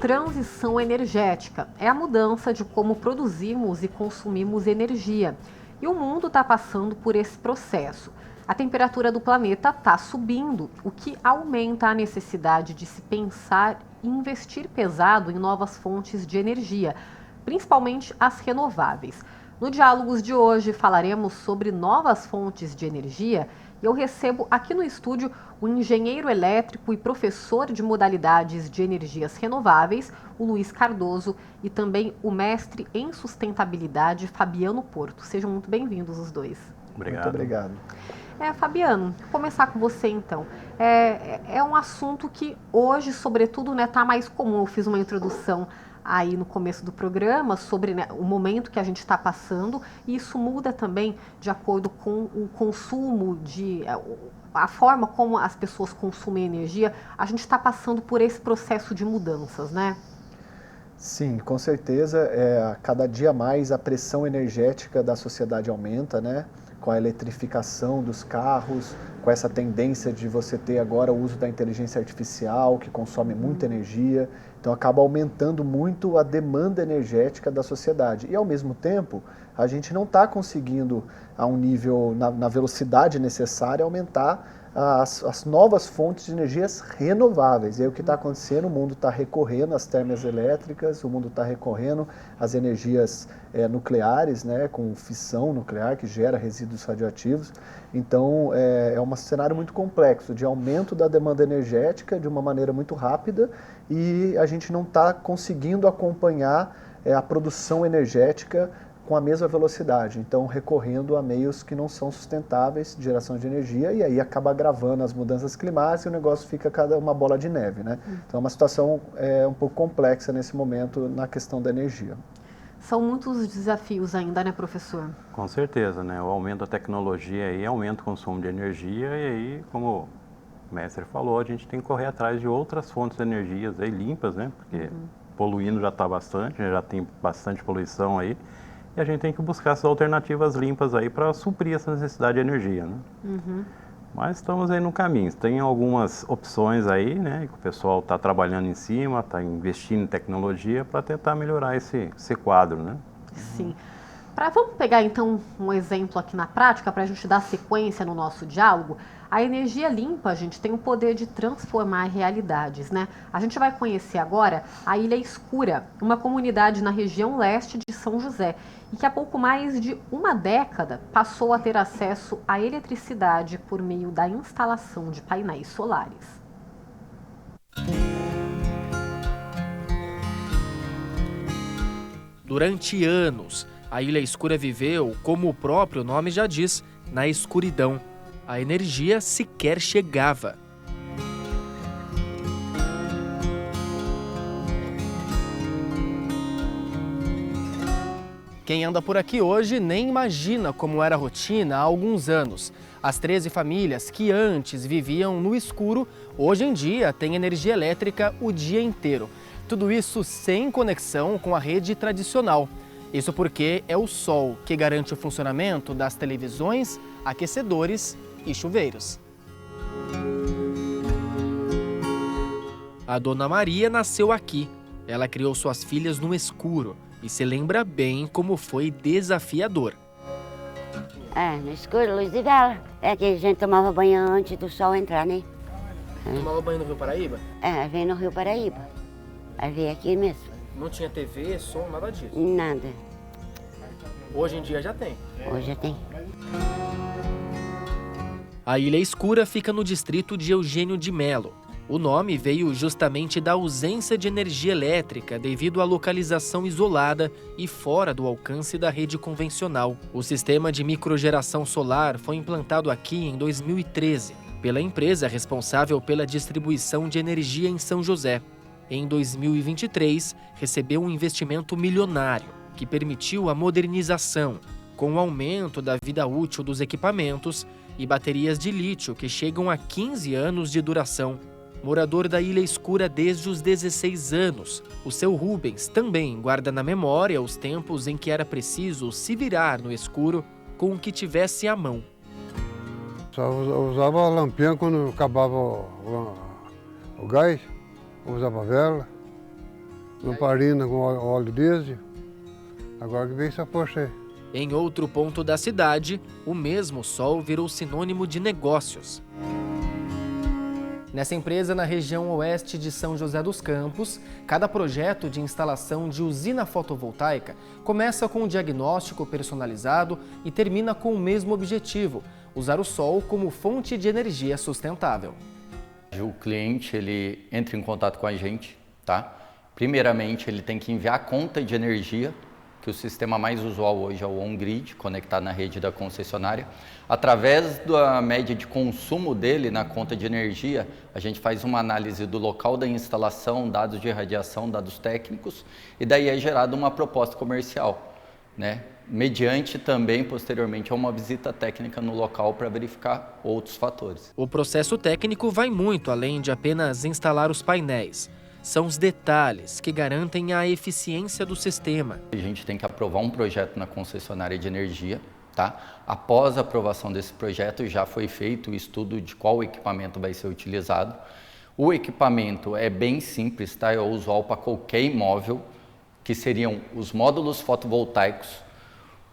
transição energética. É a mudança de como produzimos e consumimos energia. E o mundo está passando por esse processo. A temperatura do planeta está subindo, o que aumenta a necessidade de se pensar e investir pesado em novas fontes de energia, principalmente as renováveis. No Diálogos de hoje falaremos sobre novas fontes de energia e eu recebo aqui no estúdio o engenheiro elétrico e professor de modalidades de energias renováveis, o Luiz Cardoso, e também o mestre em sustentabilidade, Fabiano Porto. Sejam muito bem-vindos os dois. Obrigado. Muito obrigado. Fabiano, vou começar com você então. É um assunto que hoje, sobretudo, tá mais comum. Eu fiz uma introdução aí no começo do programa sobre o momento que a gente está passando, e isso muda também de acordo com o consumo, a forma como as pessoas consumem energia. A gente está passando por esse processo de mudanças, né? Sim, com certeza. Cada dia mais a pressão energética da sociedade aumenta, né? Com a eletrificação dos carros, com essa tendência de você ter agora o uso da inteligência artificial, que consome muita energia. Então acaba aumentando muito a demanda energética da sociedade. E ao mesmo tempo, a gente não está conseguindo, a um nível, na velocidade necessária, aumentar as novas fontes de energias renováveis. E aí o que está acontecendo? O mundo está recorrendo às termas elétricas, o mundo está recorrendo às energias nucleares, né, com fissão nuclear, que gera resíduos radioativos. Então é um cenário muito complexo, de aumento da demanda energética de uma maneira muito rápida, e a gente não está conseguindo acompanhar a produção energética com a mesma velocidade, então recorrendo a meios que não são sustentáveis de geração de energia, e aí acaba agravando as mudanças climáticas e o negócio fica uma bola de neve, né? Então é uma situação um pouco complexa nesse momento na questão da energia. São muitos desafios ainda, né, professor? Com certeza, né? O aumento da tecnologia aí aumenta o consumo de energia, e aí, como o mestre falou, a gente tem que correr atrás de outras fontes de energias aí limpas, né? Porque poluindo já está bastante, já tem bastante poluição aí. E a gente tem que buscar essas alternativas limpas aí para suprir essa necessidade de energia, né? Mas estamos aí no caminho. Tem algumas opções aí, né, que o pessoal está trabalhando em cima, está investindo em tecnologia para tentar melhorar esse quadro, né? Sim. Vamos pegar então um exemplo aqui na prática para a gente dar sequência no nosso diálogo. A energia limpa, gente, tem o poder de transformar realidades, né? A gente vai conhecer agora a Ilha Escura, uma comunidade na região leste de São José, e que há pouco mais de uma década passou a ter acesso à eletricidade por meio da instalação de painéis solares. Durante anos, a Ilha Escura viveu, como o próprio nome já diz, na escuridão. A energia sequer chegava. Quem anda por aqui hoje nem imagina como era a rotina há alguns anos. As 13 famílias que antes viviam no escuro, hoje em dia têm energia elétrica o dia inteiro. Tudo isso sem conexão com a rede tradicional. Isso porque é o sol que garante o funcionamento das televisões, aquecedores e chuveiros. A Dona Maria nasceu aqui. Ela criou suas filhas no escuro e se lembra bem como foi desafiador. No escuro, luz de vela. É que a gente tomava banho antes do sol entrar, né? Tomava banho no Rio Paraíba? Veio no Rio Paraíba. Aí veio aqui mesmo. Não tinha TV, som, nada disso? Nada. Hoje em dia já tem? Hoje já tem. A Ilha Escura fica no distrito de Eugênio de Melo. O nome veio justamente da ausência de energia elétrica devido à localização isolada e fora do alcance da rede convencional. O sistema de microgeração solar foi implantado aqui em 2013 pela empresa responsável pela distribuição de energia em São José. Em 2023, recebeu um investimento milionário que permitiu a modernização, com o aumento da vida útil dos equipamentos e baterias de lítio que chegam a 15 anos de duração. Morador da Ilha Escura desde os 16 anos, o seu Rubens também guarda na memória os tempos em que era preciso se virar no escuro com o que tivesse à mão. Só usava a lampinha quando acabava o gás, usava vela, lamparina com óleo diesel. Agora que vem essa Porsche aí. Em outro ponto da cidade, o mesmo sol virou sinônimo de negócios. Nessa empresa, na região oeste de São José dos Campos, cada projeto de instalação de usina fotovoltaica começa com um diagnóstico personalizado e termina com o mesmo objetivo: usar o sol como fonte de energia sustentável. O cliente ele entra em contato com a gente, tá? Primeiramente, ele tem que enviar a conta de energia, que o sistema mais usual hoje é o on-grid, conectado na rede da concessionária. Através da média de consumo dele na conta de energia, a gente faz uma análise do local da instalação, dados de radiação, dados técnicos, e daí é gerada uma proposta comercial, né? Mediante também, posteriormente, a uma visita técnica no local para verificar outros fatores. O processo técnico vai muito além de apenas instalar os painéis. São os detalhes que garantem a eficiência do sistema. A gente tem que aprovar um projeto na concessionária de energia, tá? Após a aprovação desse projeto, já foi feito o estudo de qual equipamento vai ser utilizado. O equipamento é bem simples, tá? É usual para qualquer imóvel, que seriam os módulos fotovoltaicos.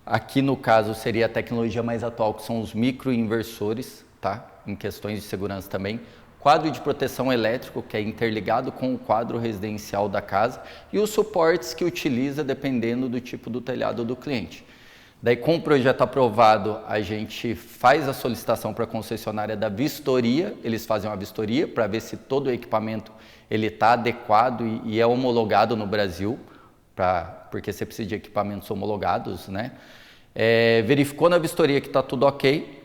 Aqui, no caso, seria a tecnologia mais atual, que são os microinversores, tá? Em questões de segurança também. Quadro de proteção elétrico, que é interligado com o quadro residencial da casa, e os suportes que utiliza dependendo do tipo do telhado do cliente. Daí, com o projeto aprovado, a gente faz a solicitação para a concessionária da vistoria, eles fazem uma vistoria para ver se todo o equipamento está adequado e é homologado no Brasil, porque você precisa de equipamentos homologados, né? Verificou na vistoria que está tudo ok,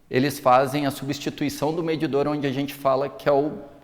eles fazem a substituição do medidor, onde a gente fala que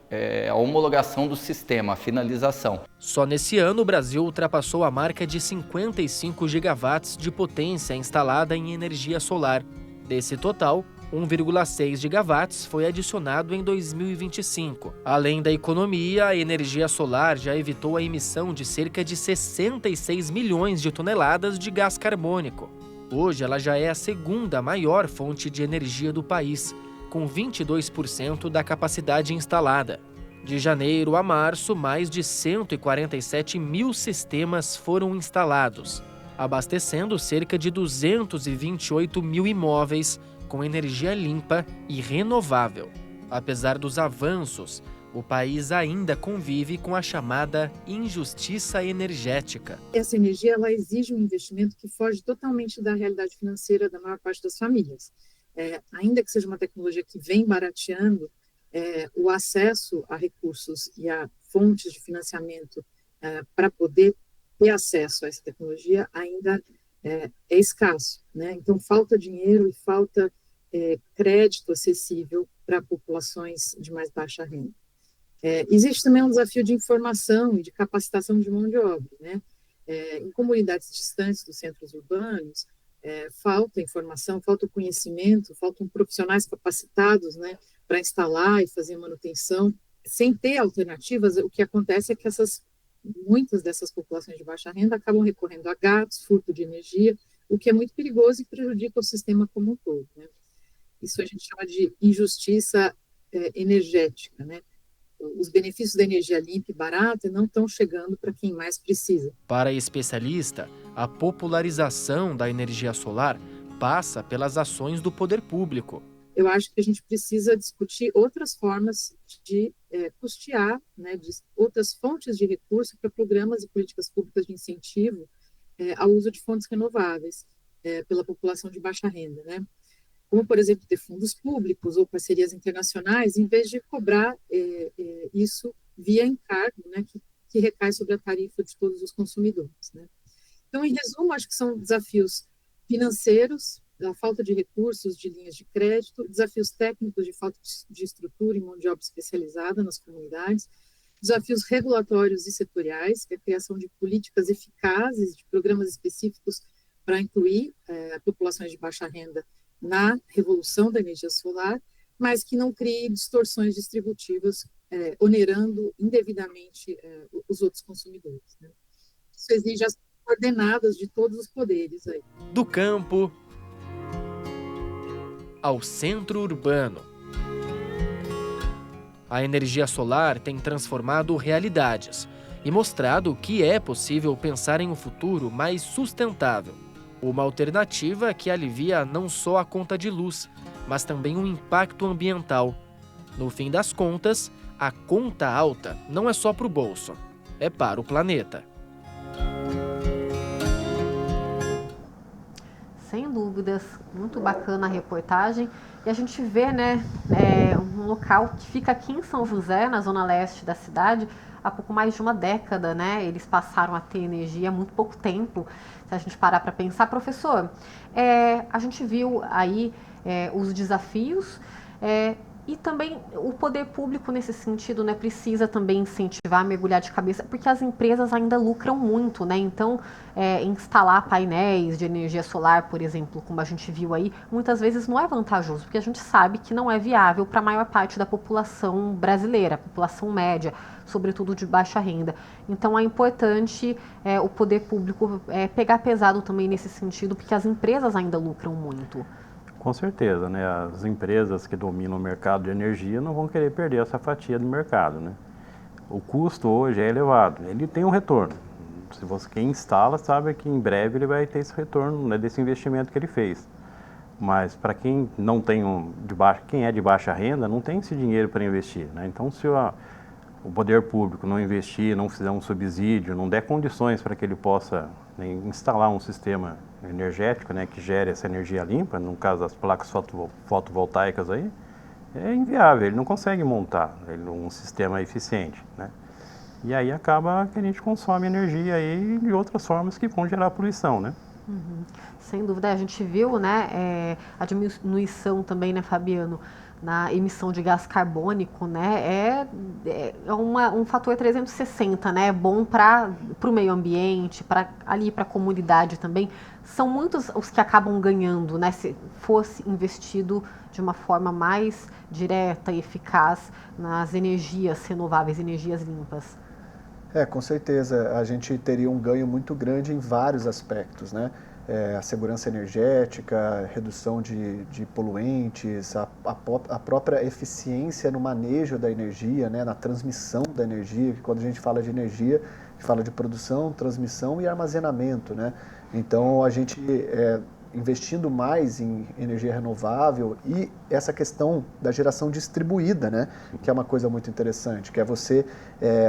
é a homologação do sistema, a finalização. Só nesse ano, o Brasil ultrapassou a marca de 55 gigawatts de potência instalada em energia solar. Desse total, 1,6 gigawatts foi adicionado em 2025. Além da economia, a energia solar já evitou a emissão de cerca de 66 milhões de toneladas de gás carbônico. Hoje, ela já é a segunda maior fonte de energia do país, com 22% da capacidade instalada. De janeiro a março, mais de 147 mil sistemas foram instalados, abastecendo cerca de 228 mil imóveis com energia limpa e renovável. Apesar dos avanços, o país ainda convive com a chamada injustiça energética. Essa energia ela exige um investimento que foge totalmente da realidade financeira da maior parte das famílias. Ainda que seja uma tecnologia que vem barateando, o acesso a recursos e a fontes de financiamento para poder ter acesso a essa tecnologia ainda é escasso, né? Então, falta dinheiro e falta crédito acessível para populações de mais baixa renda. Existe também um desafio de informação e de capacitação de mão de obra, né? Em comunidades distantes dos centros urbanos, falta informação, falta conhecimento, faltam profissionais capacitados, né, para instalar e fazer manutenção. Sem ter alternativas, o que acontece é que muitas dessas populações de baixa renda acabam recorrendo a gatos, furto de energia, o que é muito perigoso e prejudica o sistema como um todo, né? Isso a gente chama de injustiça energética, né? Os benefícios da energia limpa e barata não estão chegando para quem mais precisa. Para a especialista, a popularização da energia solar passa pelas ações do poder público. Eu acho que a gente precisa discutir outras formas de custear, né, de outras fontes de recurso para programas e políticas públicas de incentivo ao uso de fontes renováveis pela população de baixa renda, né? Como, por exemplo, ter fundos públicos ou parcerias internacionais, em vez de cobrar isso via encargo, né, que recai sobre a tarifa de todos os consumidores, né? Então, em resumo, acho que são desafios financeiros, da falta de recursos, de linhas de crédito, desafios técnicos de falta de estrutura e mão de obra especializada nas comunidades, desafios regulatórios e setoriais, que é a criação de políticas eficazes, de programas específicos para incluir populações de baixa renda na revolução da energia solar, mas que não crie distorções distributivas, onerando indevidamente os outros consumidores, né? Isso exige as coordenadas de todos os poderes aí. Do campo ao centro urbano. A energia solar tem transformado realidades. e mostrado que é possível pensar em um futuro mais sustentável. Uma alternativa que alivia não só a conta de luz, mas também o impacto ambiental. No fim das contas, a conta alta não é só para o bolso, é para o planeta. Sem dúvidas, muito bacana a reportagem. E a gente vê, né, um local que fica aqui em São José, na zona leste da cidade, há pouco mais de uma década, né? Eles passaram a ter energia há muito pouco tempo. Se a gente parar para pensar, professor, a gente viu aí os desafios e também o poder público nesse sentido, né, precisa também incentivar, mergulhar de cabeça, porque as empresas ainda lucram muito, né? Então, instalar painéis de energia solar, por exemplo, como a gente viu aí, muitas vezes não é vantajoso, porque a gente sabe que não é viável para a maior parte da população brasileira, a população média, sobretudo de baixa renda. Então, é importante o poder público pegar pesado também nesse sentido, porque as empresas ainda lucram muito. Com certeza, né? As empresas que dominam o mercado de energia não vão querer perder essa fatia do mercado, né? O custo hoje é elevado, ele tem um retorno. Se você quem instala sabe que em breve ele vai ter esse retorno, né, desse investimento que ele fez. Mas para quem não tem quem é de baixa renda, não tem esse dinheiro para investir, né? Então, se o poder público não investir, não fizer um subsídio, não der condições para que ele possa, né, instalar um sistema energético, né, que gere essa energia limpa, no caso das placas fotovoltaicas aí, é inviável, ele não consegue montar um sistema eficiente, né? E aí acaba que a gente consome energia aí de outras formas que vão gerar poluição, né? Uhum. Sem dúvida, a gente viu, né, a diminuição também, né, Fabiano, na emissão de gás carbônico, né, um fator 360, né, bom para o meio ambiente, para a comunidade também. São muitos os que acabam ganhando, né, se fosse investido de uma forma mais direta e eficaz nas energias renováveis, energias limpas. Com certeza, a gente teria um ganho muito grande em vários aspectos, né? A segurança energética, redução de poluentes, a própria eficiência no manejo da energia, né? Na transmissão da energia, que quando a gente fala de energia, a gente fala de produção, transmissão e armazenamento, né? Então, a gente investindo mais em energia renovável e essa questão da geração distribuída, né? Que é uma coisa muito interessante, que é você...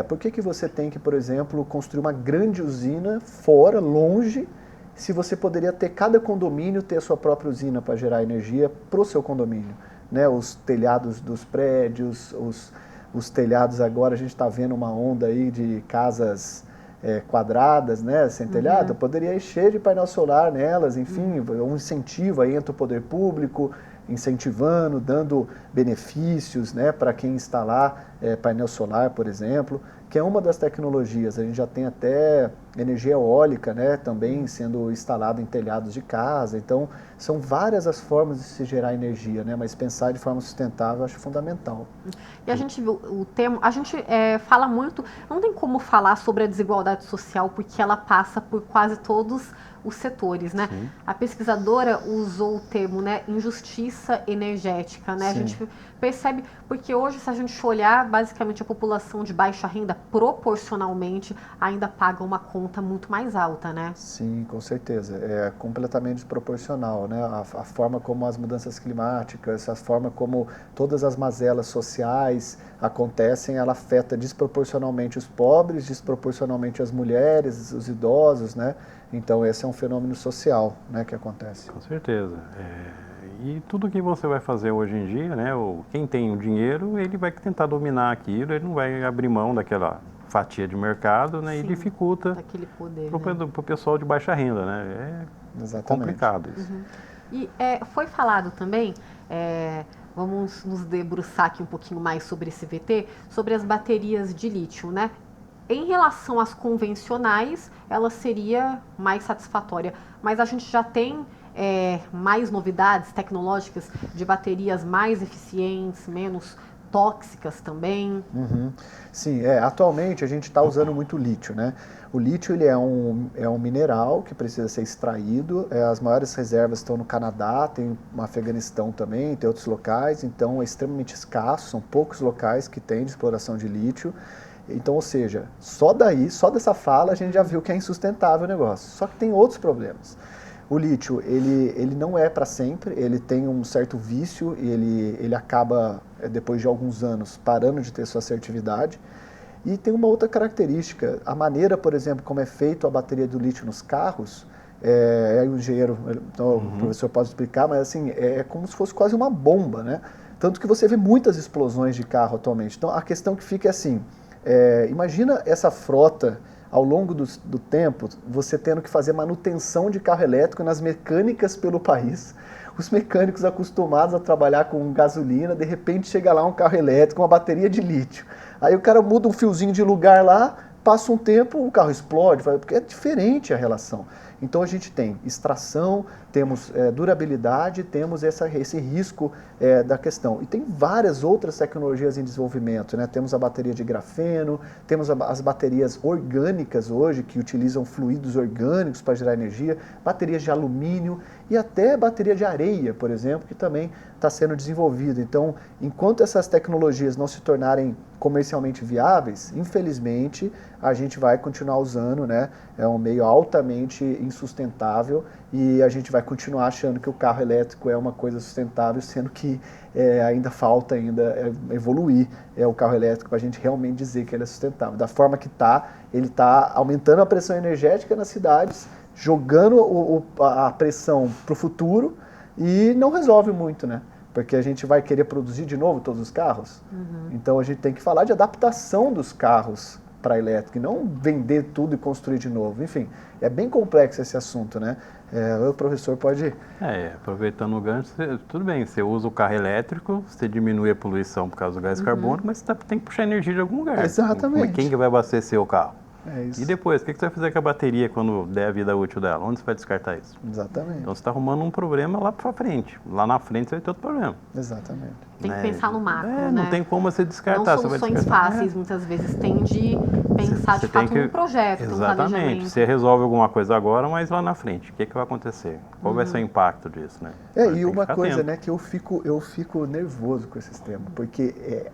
por que você tem que, por exemplo, construir uma grande usina fora, longe, se você poderia ter cada condomínio ter a sua própria usina para gerar energia para o seu condomínio, né? Os telhados dos prédios, os telhados agora, a gente está vendo uma onda aí de casas quadradas, né, sem telhado, poderia encher de painel solar nelas, enfim, um incentivo aí entre o poder público, incentivando, dando benefícios, né, para quem instalar painel solar, por exemplo, que é uma das tecnologias. A gente já tem até energia eólica, né, também sendo instalada em telhados de casa. Então, são várias as formas de se gerar energia, né, mas pensar de forma sustentável eu acho fundamental. E a gente viu o tema, a gente fala muito, não tem como falar sobre a desigualdade social porque ela passa por quase todos os setores, né? Sim. A pesquisadora usou o termo, né, injustiça energética, né? Sim. A gente percebe, porque hoje, se a gente olhar, basicamente a população de baixa renda, proporcionalmente, ainda paga uma conta muito mais alta, né? Sim, com certeza. É completamente desproporcional, né? A forma como as mudanças climáticas, a forma como todas as mazelas sociais acontecem, ela afeta desproporcionalmente os pobres, desproporcionalmente as mulheres, os idosos, né? Então, esse é um fenômeno social, né, que acontece. Com certeza. E tudo que você vai fazer hoje em dia, né, quem tem o dinheiro, ele vai tentar dominar aquilo, ele não vai abrir mão daquela fatia de mercado, né? Sim, e dificulta para o pessoal de baixa renda, né? É complicado isso. Uhum. E foi falado também, vamos nos debruçar aqui um pouquinho mais sobre esse VT, sobre as baterias de lítio, né? Em relação às convencionais, ela seria mais satisfatória, mas a gente já tem mais novidades tecnológicas de baterias mais eficientes, menos tóxicas também. Uhum. Sim, atualmente a gente está usando muito lítio, né? O lítio ele é um mineral que precisa ser extraído, as maiores reservas estão no Canadá, tem no Afeganistão também, tem outros locais, então é extremamente escasso, são poucos locais que têm de exploração de lítio. Então, ou seja, só dessa fala, a gente já viu que é insustentável o negócio. Só que tem outros problemas. O lítio, ele não é para sempre, ele tem um certo vício e ele acaba, depois de alguns anos, parando de ter sua assertividade. E tem uma outra característica, a maneira, por exemplo, como é feito a bateria do lítio nos carros, o engenheiro, então, o professor pode explicar, mas assim, é como se fosse quase uma bomba, né? Tanto que você vê muitas explosões de carro atualmente. Então, a questão que fica é assim, imagina essa frota ao longo do tempo, você tendo que fazer manutenção de carro elétrico nas mecânicas pelo país, os mecânicos acostumados a trabalhar com gasolina, de repente chega lá um carro elétrico, uma bateria de lítio. Aí o cara muda um fiozinho de lugar lá, passa um tempo, o carro explode, porque é diferente a relação. Então a gente tem extração, temos durabilidade, temos esse risco da questão. E tem várias outras tecnologias em desenvolvimento, né? Temos a bateria de grafeno, temos as baterias orgânicas hoje, que utilizam fluidos orgânicos para gerar energia, baterias de alumínio e até bateria de areia, por exemplo, que também está sendo desenvolvida. Então, enquanto essas tecnologias não se tornarem comercialmente viáveis, infelizmente, a gente vai continuar usando, né? É um meio altamente insustentável e a gente vai continuar achando que o carro elétrico é uma coisa sustentável, sendo que ainda falta evoluir o carro elétrico para a gente realmente dizer que ele é sustentável. Da forma que ele está aumentando a pressão energética nas cidades, jogando a pressão para o futuro e não resolve muito, né? Porque a gente vai querer produzir de novo todos os carros. Então a gente tem que falar de adaptação dos carros para elétrico e não vender tudo e construir de novo. Enfim, é bem complexo esse assunto, né? O professor pode... Aproveitando o gancho, tudo bem, você usa o carro elétrico, você diminui a poluição por causa do gás carbônico, mas você tem que puxar energia de algum lugar. Exatamente. Quem que vai abastecer o carro? É isso. E depois, o que você vai fazer com a bateria quando der a vida útil dela? Onde você vai descartar isso? Exatamente. Então você está arrumando um problema lá para frente. Lá na frente você vai ter outro problema. Exatamente. Tem que pensar no macro, né? Não tem como você descartar. Não soluções fáceis, muitas vezes tem de pensar de fato num projeto, num planejamento. Exatamente. Você resolve alguma coisa agora, mas lá na frente, o que vai acontecer? Qual vai ser o impacto disso, né? E uma coisa, né, que eu fico nervoso com esses temas, porque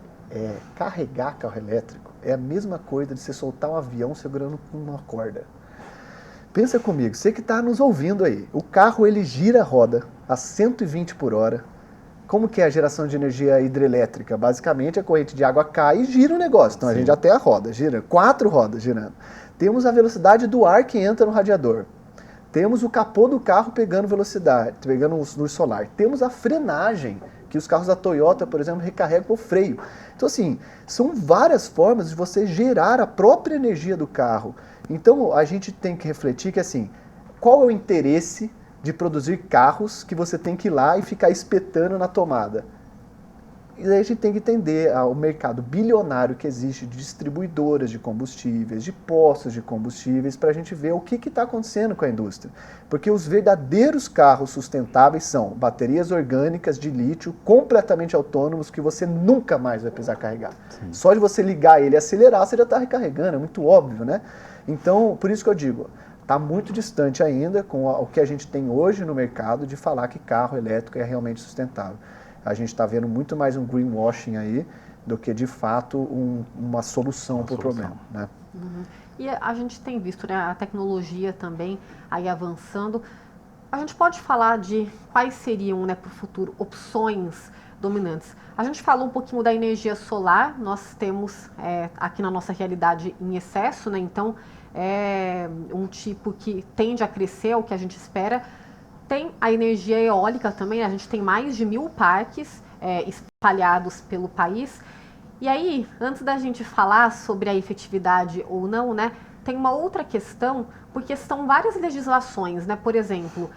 carregar carro elétrico é a mesma coisa de você soltar um avião segurando uma corda. Pensa comigo, você que está nos ouvindo aí, o carro ele gira a roda a 120 por hora. Como que é a geração de energia hidrelétrica? Basicamente a corrente de água cai e gira o negócio. Então a gente até a roda, gira, 4 rodas girando. Temos a velocidade do ar que entra no radiador. Temos o capô do carro pegando velocidade, pegando luz solar. Temos a frenagem, que os carros da Toyota, por exemplo, recarregam o freio. Então, assim, são várias formas de você gerar a própria energia do carro. Então, a gente tem que refletir que, assim, qual é o interesse de produzir carros que você tem que ir lá e ficar espetando na tomada? E aí a gente tem que entender o mercado bilionário que existe de distribuidoras de combustíveis, de postos de combustíveis, para a gente ver o que está acontecendo com a indústria. Porque os verdadeiros carros sustentáveis são baterias orgânicas de lítio completamente autônomos que você nunca mais vai precisar carregar. Sim. Só de você ligar ele e acelerar, você já está recarregando, é muito óbvio, né? Então, por isso que eu digo, está muito distante ainda com o que a gente tem hoje no mercado de falar que carro elétrico é realmente sustentável. A gente está vendo muito mais um greenwashing aí do que, de fato, uma solução para o problema, né? E a gente tem visto, né, a tecnologia também aí avançando. A gente pode falar de quais seriam, né, para o futuro, opções dominantes. A gente falou um pouquinho da energia solar, nós temos aqui na nossa realidade em excesso, né? Então, é um tipo que tende a crescer, é o que a gente espera. Tem a energia eólica também, a gente tem mais de 1000 parques espalhados pelo país. E aí, antes da gente falar sobre a efetividade ou não, né, tem uma outra questão, porque são várias legislações, né? Por exemplo,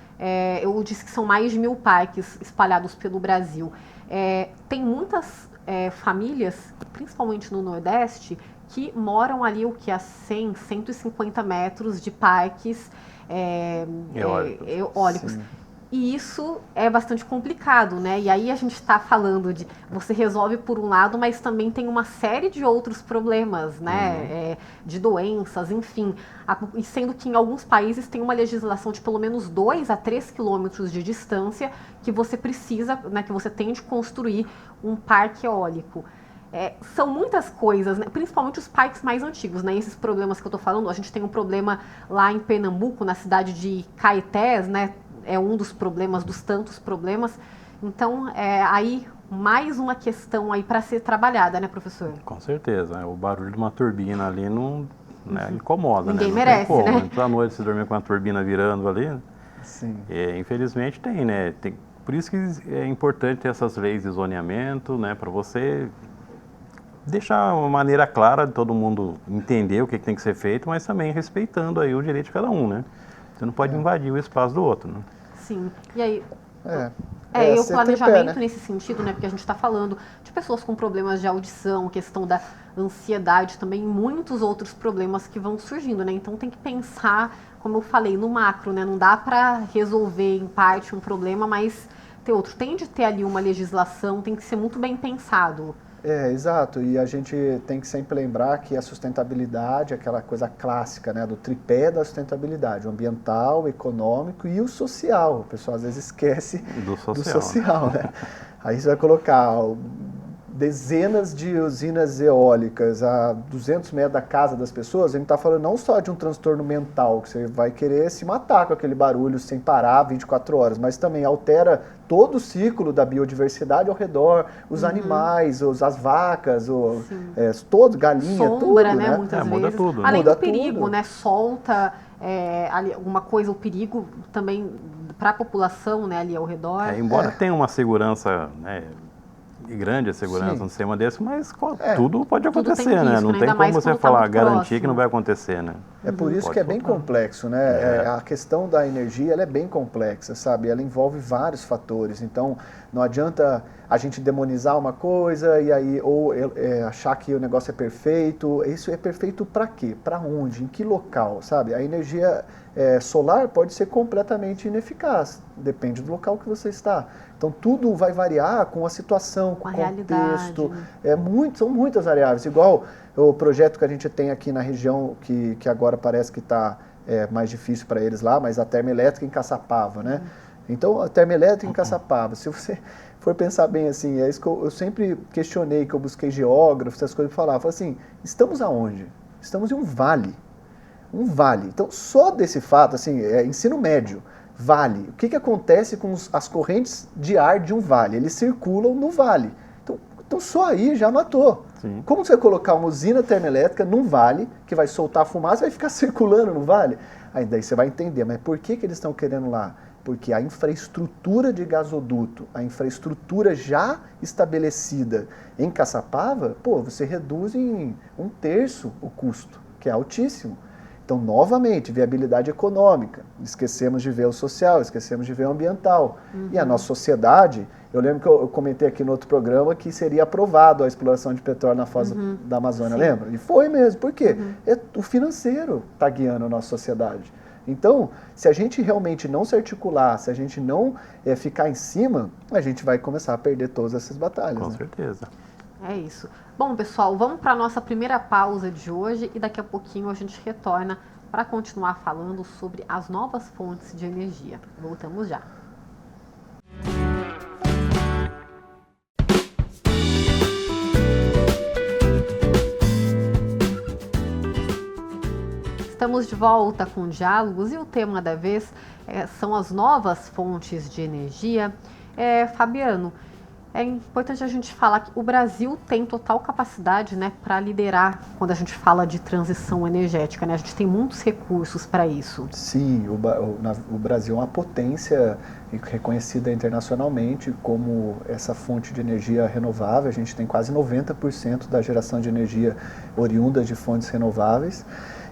eu disse que são mais de 1000 parques espalhados pelo Brasil. Tem muitas famílias, principalmente no Nordeste, que moram ali a 100, 150 metros de parques eólicos. Sim. E isso é bastante complicado, né? E aí a gente está falando de você resolve por um lado, mas também tem uma série de outros problemas, né? De doenças, enfim. E sendo que em alguns países tem uma legislação de pelo menos 2 a 3 quilômetros de distância que você precisa, né? Que você tem de construir um parque eólico. São muitas coisas, né? Principalmente os parques mais antigos, né? Esses problemas que eu estou falando, a gente tem um problema lá em Pernambuco, na cidade de Caetés, né? É um dos problemas, dos tantos problemas. Então, aí mais uma questão aí para ser trabalhada, né, professor? Com certeza, o barulho de uma turbina ali não, né, incomoda, Ninguém né? Não merece, tem como, né? À noite você dormir com uma turbina virando ali, Sim. Infelizmente tem, né? Por isso que é importante ter essas leis de zoneamento, né? Para você deixar uma maneira clara de todo mundo entender o que tem que ser feito, mas também respeitando aí o direito de cada um, né? Você não pode invadir o espaço do outro, né? Sim. E aí... É o ser planejamento tripé, né? nesse sentido, né? Porque a gente está falando de pessoas com problemas de audição, questão da ansiedade, também muitos outros problemas que vão surgindo, né? Então tem que pensar, como eu falei, no macro, né? Não dá para resolver em parte um problema, mas ter outro. Tem de ter ali uma legislação, tem que ser muito bem pensado. Exato. E a gente tem que sempre lembrar que a sustentabilidade é aquela coisa clássica, né? Do tripé da sustentabilidade, o ambiental, o econômico e o social. O pessoal às vezes esquece do social, né? Aí você vai colocar dezenas de usinas eólicas a 200 metros da casa das pessoas, a gente está falando não só de um transtorno mental, que você vai querer se matar com aquele barulho sem parar 24 horas, mas também altera todo o ciclo da biodiversidade ao redor, os animais, as vacas, todos, galinha, Sombra, tudo, né? né? Muitas muda vezes. tudo, né? Além Muda do perigo, tudo. né? Solta ali alguma coisa, o perigo também para a população, né? Ali ao redor. Embora tenha uma segurança, né? E grande a segurança Sim. no sistema desse, mas tudo pode Tudo acontecer, tem risco, né? Não né? tem Ainda como mais você quando tá falar, muito garantir próximo. que não vai acontecer, né? É por isso Pode que é bem soltar. complexo, né? A questão da energia ela é bem complexa, sabe? Ela envolve vários fatores. Então, não adianta a gente demonizar uma coisa e aí ou achar que o negócio é perfeito. Isso é perfeito para quê? Para onde? Em que local, sabe? A energia solar pode ser completamente ineficaz, depende do local que você está. Então, tudo vai variar com a situação, com o contexto. São muitas variáveis. Igual o projeto que a gente tem aqui na região, que agora parece que está mais difícil para eles lá, mas a termoelétrica em Caçapava, né? Então, a termoelétrica em Caçapava, se você for pensar bem assim, é isso que eu sempre questionei, que eu busquei geógrafos, essas coisas, para falar assim, estamos aonde? Estamos em um vale. Um vale. Então, só desse fato, assim, ensino médio, vale. O que acontece com as correntes de ar de um vale? Eles circulam no vale. Então só aí já matou. Sim. Como você colocar uma usina termoelétrica num vale, que vai soltar fumaça, vai ficar circulando no vale? Aí daí você vai entender, mas por que eles estão querendo lá? Porque a infraestrutura de gasoduto, a infraestrutura já estabelecida em Caçapava, você reduz em 1/3 o custo, que é altíssimo. Então, novamente, viabilidade econômica. Esquecemos de ver o social, esquecemos de ver o ambiental. E a nossa sociedade, eu lembro que eu comentei aqui no outro programa que seria aprovado a exploração de petróleo na foz da Amazônia, lembra? E foi mesmo. Por quê? O financeiro está guiando a nossa sociedade. Então, se a gente realmente não se articular, se a gente não ficar em cima, a gente vai começar a perder todas essas batalhas. Com certeza. É isso. Bom, pessoal, vamos para a nossa primeira pausa de hoje e daqui a pouquinho a gente retorna para continuar falando sobre as novas fontes de energia. Voltamos já. Estamos de volta com diálogos e o tema da vez são as novas fontes de energia. Fabiano, é importante a gente falar que o Brasil tem total capacidade, né, para liderar quando a gente fala de transição energética, né? A gente tem muitos recursos para isso. Sim, o Brasil é uma potência reconhecida internacionalmente como essa fonte de energia renovável. A gente tem quase 90% da geração de energia oriunda de fontes renováveis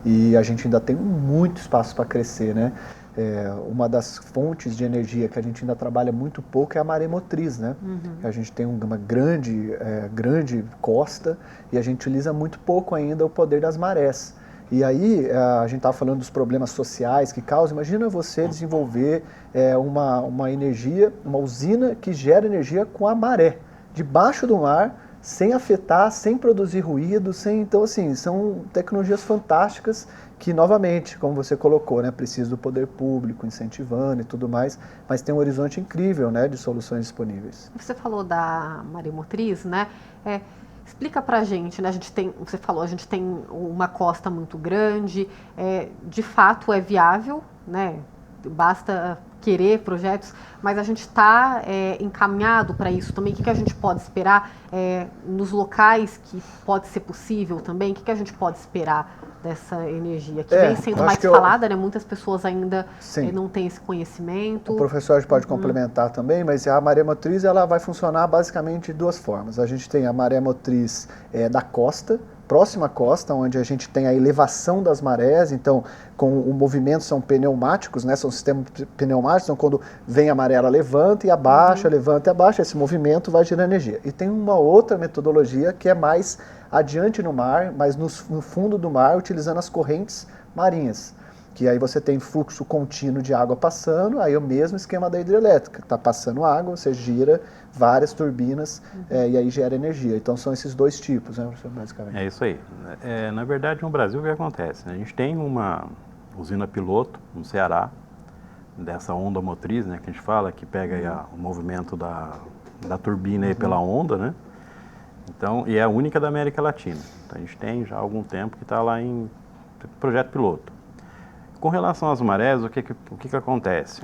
e a gente ainda tem muito espaço para crescer, né? Uma das fontes de energia que a gente ainda trabalha muito pouco é a maremotriz, né? A gente tem uma grande costa e a gente utiliza muito pouco ainda o poder das marés. E aí a gente estava falando dos problemas sociais que causam. Imagina você desenvolver uma energia, uma usina que gera energia com a maré, debaixo do mar, sem afetar, sem produzir ruído, então assim, são tecnologias fantásticas que, novamente, como você colocou, né, precisa do poder público incentivando e tudo mais, mas tem um horizonte incrível, né, de soluções disponíveis. Você falou da maremotriz, né? Explica pra gente, né? A gente tem, você falou, a gente tem uma costa muito grande, de fato é viável, né? Basta querer projetos, mas a gente está encaminhado para isso também. O que a gente pode esperar nos locais que pode ser possível também? O que a gente pode esperar dessa energia que vem sendo mais falada, né? Muitas pessoas ainda não têm esse conhecimento. O professor pode complementar também, mas a maré motriz ela vai funcionar basicamente de duas formas. A gente tem a maré motriz da costa, próxima à costa, onde a gente tem a elevação das marés, então com o movimento são pneumáticos, né, são sistemas pneumáticos, então quando vem a maré ela levanta e abaixa, levanta e abaixa, esse movimento vai gerando energia. E tem uma outra metodologia que é mais adiante no mar, mas no fundo do mar, utilizando as correntes marinhas, que aí você tem fluxo contínuo de água passando, aí é o mesmo esquema da hidrelétrica, está passando água, você gira várias turbinas e aí gera energia. Então são esses dois tipos, né, basicamente. É isso aí. Na verdade, no Brasil, o que acontece? A gente tem uma usina piloto no Ceará, dessa onda motriz, né, que a gente fala, que pega aí o movimento da turbina aí pela onda, né? Então, e é a única da América Latina. Então a gente tem já há algum tempo que está lá em projeto piloto. Com relação às marés, o que acontece?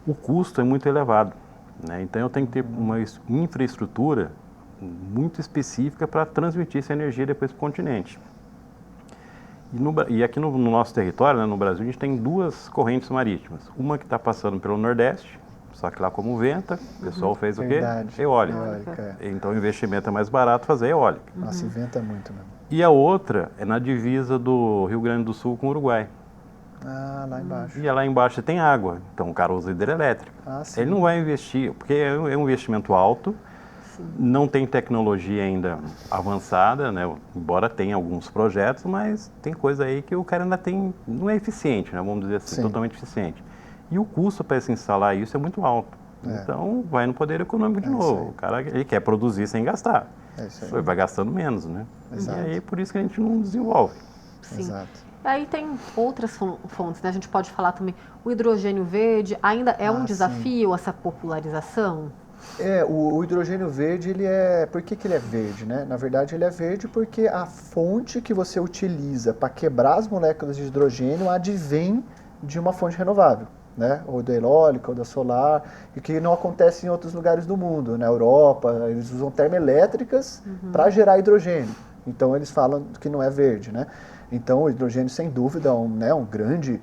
O custo é muito elevado, né? Então eu tenho que ter uma infraestrutura muito específica para transmitir essa energia depois para o continente. E aqui no nosso território, né, no Brasil, a gente tem duas correntes marítimas. Uma que está passando pelo Nordeste, só que lá como venta, o pessoal fez o quê? Eólica. Então o investimento é mais barato fazer eólica. Nossa, inventa muito mesmo. E a outra é na divisa do Rio Grande do Sul com o Uruguai. Ah, lá embaixo. E lá embaixo tem água, então o cara usa hidrelétrica. Ele não vai investir, porque é um investimento alto, não tem tecnologia ainda avançada, né? Embora tenha alguns projetos, mas tem coisa aí que o cara ainda não é eficiente, né? Vamos dizer assim, totalmente eficiente. E o custo para se instalar isso é muito alto. Então vai no poder econômico de novo. O cara ele quer produzir sem gastar. Ele vai gastando menos, né? Exato. E aí por isso que a gente não desenvolve. Sim. Exato. Aí tem outras fontes, né? A gente pode falar também, o hidrogênio verde ainda é um desafio, essa popularização? O hidrogênio verde, por que ele é verde, né? Na verdade, ele é verde porque a fonte que você utiliza para quebrar as moléculas de hidrogênio advém de uma fonte renovável, né? Ou da eólica, ou da solar, e que não acontece em outros lugares do mundo. Na Europa, eles usam termoelétricas para gerar hidrogênio. Então, eles falam que não é verde, né? Então, o hidrogênio, sem dúvida, é um grande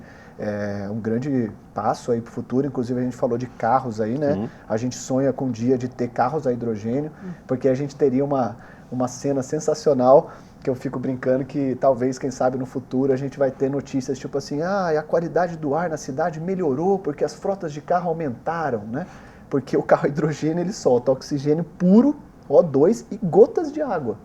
passo aí para o futuro. Inclusive, a gente falou de carros aí, né? A gente sonha com um dia de ter carros a hidrogênio, porque a gente teria uma cena sensacional, que eu fico brincando que talvez, quem sabe, no futuro a gente vai ter notícias tipo assim, a qualidade do ar na cidade melhorou porque as frotas de carro aumentaram, né? Porque o carro a hidrogênio, ele solta oxigênio puro, O2 e gotas de água.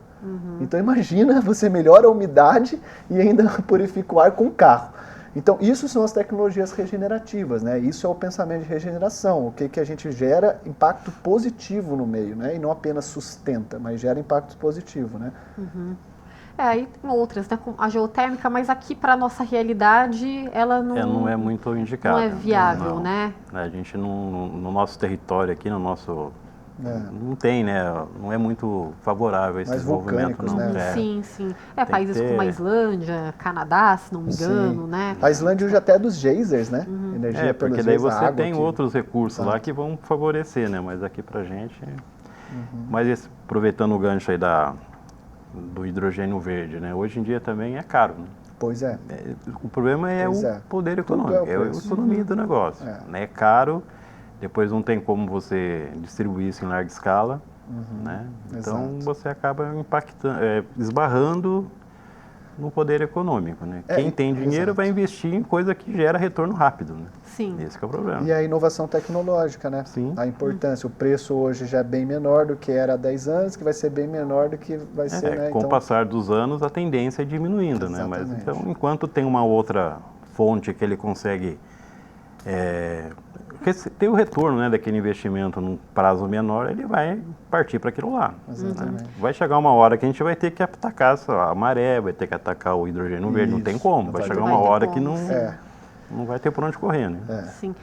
Então imagina, você melhora a umidade e ainda purifica o ar com o carro. Então isso são as tecnologias regenerativas, né? Isso é o pensamento de regeneração, o que a gente gera impacto positivo no meio, né? E não apenas sustenta, mas gera impacto positivo, né? Aí tem outras, né? Com a geotérmica, mas aqui para a nossa realidade ela não é muito indicada. Não é viável, né? A gente no nosso território aqui, no nosso... Não tem, né? Não é muito favorável esse desenvolvimento, não. Né? Sim. Países como a Islândia, Canadá, se não me engano, né? A Islândia usa até dos geysers, né? Energia porque daí você tem outros recursos lá que vão favorecer, né? Mas aqui pra gente... Mas aproveitando o gancho aí do hidrogênio verde, né? Hoje em dia também é caro, né? Pois é. O problema é o poder econômico, é a economia do negócio. É caro. Depois não tem como você distribuir isso em larga escala, né? Então você acaba esbarrando no poder econômico, né? Quem tem dinheiro vai investir em coisa que gera retorno rápido, né? Sim. Esse que é o problema. E a inovação tecnológica, né? Sim. A importância, o preço hoje já é bem menor do que era há 10 anos, que vai ser bem menor do que vai ser, né? Com o passar dos anos a tendência é diminuindo, né? Mas então, enquanto tem uma outra fonte que ele consegue porque tem o retorno, né, daquele investimento num prazo menor, ele vai partir para aquilo lá. Exatamente. Né? Vai chegar uma hora que a gente vai ter que atacar a maré, vai ter que atacar o hidrogênio verde, não tem como. Vai chegar uma hora que não vai ter por onde correr, né? Sim.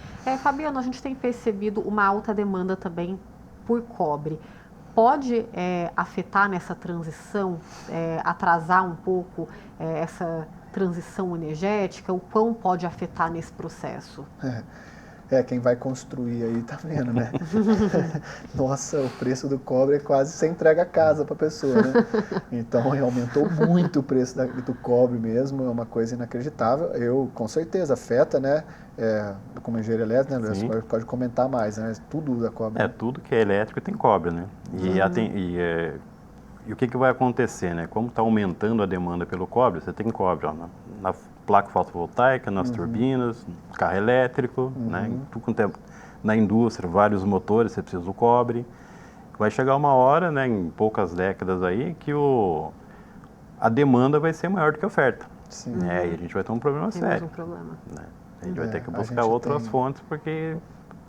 Fabiano, a gente tem percebido uma alta demanda também por cobre. pode afetar nessa transição, atrasar um pouco essa transição energética? O quão pode afetar nesse processo? Quem vai construir aí tá vendo, né? Nossa, o preço do cobre é quase você entrega a casa para a pessoa, né? Então aumentou muito o preço do cobre mesmo, é uma coisa inacreditável. Com certeza afeta, né? Como engenheiro elétrico, né, Luiz? Pode comentar mais, né? Tudo usa cobre. Tudo que é elétrico tem cobre, né? E o que vai acontecer, né? Como está aumentando a demanda pelo cobre, você tem cobre na placa fotovoltaica, nas turbinas, no carro elétrico, né? Na indústria, vários motores, você precisa do cobre. Vai chegar uma hora, né, em poucas décadas aí, que a demanda vai ser maior do que a oferta. Sim. E a gente vai ter um problema sério. Né? A gente vai ter que buscar outras fontes, porque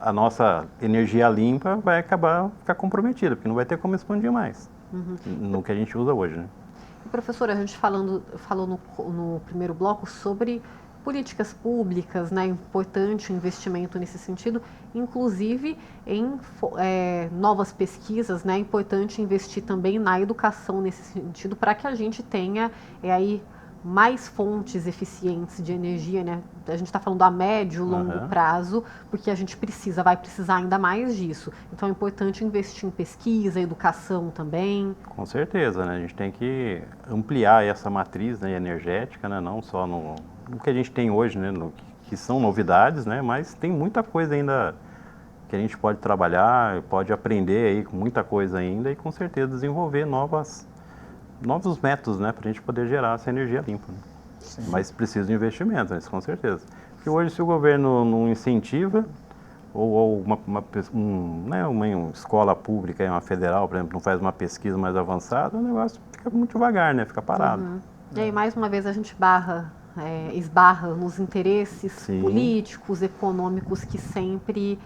a nossa energia limpa vai ficar comprometida, porque não vai ter como expandir mais no que a gente usa hoje, né? Professora, a gente falou no primeiro bloco sobre políticas públicas, né? Importante o investimento nesse sentido, inclusive em novas pesquisas, né? Importante investir também na educação nesse sentido, para que a gente tenha aí mais fontes eficientes de energia, né? A gente está falando a médio, longo prazo, porque a gente vai precisar ainda mais disso. Então é importante investir em pesquisa, educação também. Com certeza, né? A gente tem que ampliar essa matriz, né, energética, né? Não só no que a gente tem hoje, né? Que são novidades, né? Mas tem muita coisa ainda que a gente pode trabalhar, pode aprender aí com muita coisa ainda e com certeza desenvolver novos métodos, né, para a gente poder gerar essa energia limpa. Né? Mas precisa de investimento, com certeza. Porque hoje, se o governo não incentiva, ou uma escola pública, uma federal, por exemplo, não faz uma pesquisa mais avançada, o negócio fica muito devagar, né, fica parado. E aí, mais uma vez, a gente esbarra nos interesses políticos, econômicos, que sempre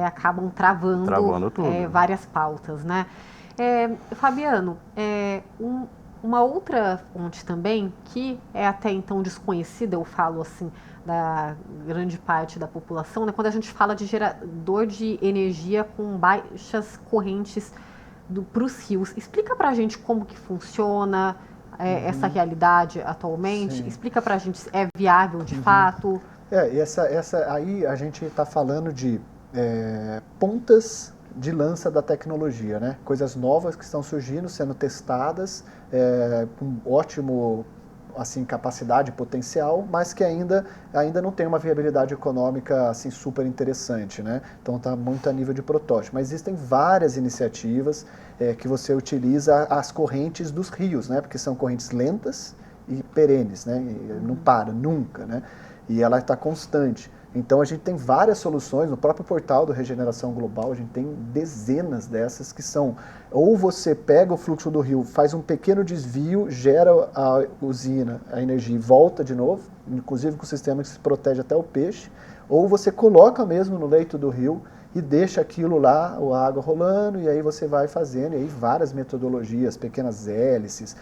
acabam travando tudo, várias pautas, né? Fabiano, uma outra fonte também, que é até então desconhecida, eu falo assim, da grande parte da população, né? Quando a gente fala de gerador de energia com baixas correntes para os rios. Explica para a gente como que funciona essa realidade atualmente. Explica para a gente se é viável de fato. Aí a gente está falando de pontas de lança da tecnologia, né? Coisas novas que estão surgindo, sendo testadas, com ótimo capacidade potencial, mas que ainda não tem uma viabilidade econômica assim, super interessante, né? Então está muito a nível de protótipo. Mas existem várias iniciativas que você utiliza as correntes dos rios, né? Porque são correntes lentas e perenes, né? E não para nunca, né? E ela está constante. Então a gente tem várias soluções, no próprio portal do Regeneração Global a gente tem dezenas dessas que são, ou você pega o fluxo do rio, faz um pequeno desvio, gera a usina, a energia e volta de novo, inclusive com o sistema que se protege até o peixe, ou você coloca mesmo no leito do rio e deixa aquilo lá, a água rolando, e aí você vai fazendo, e aí várias metodologias, pequenas hélices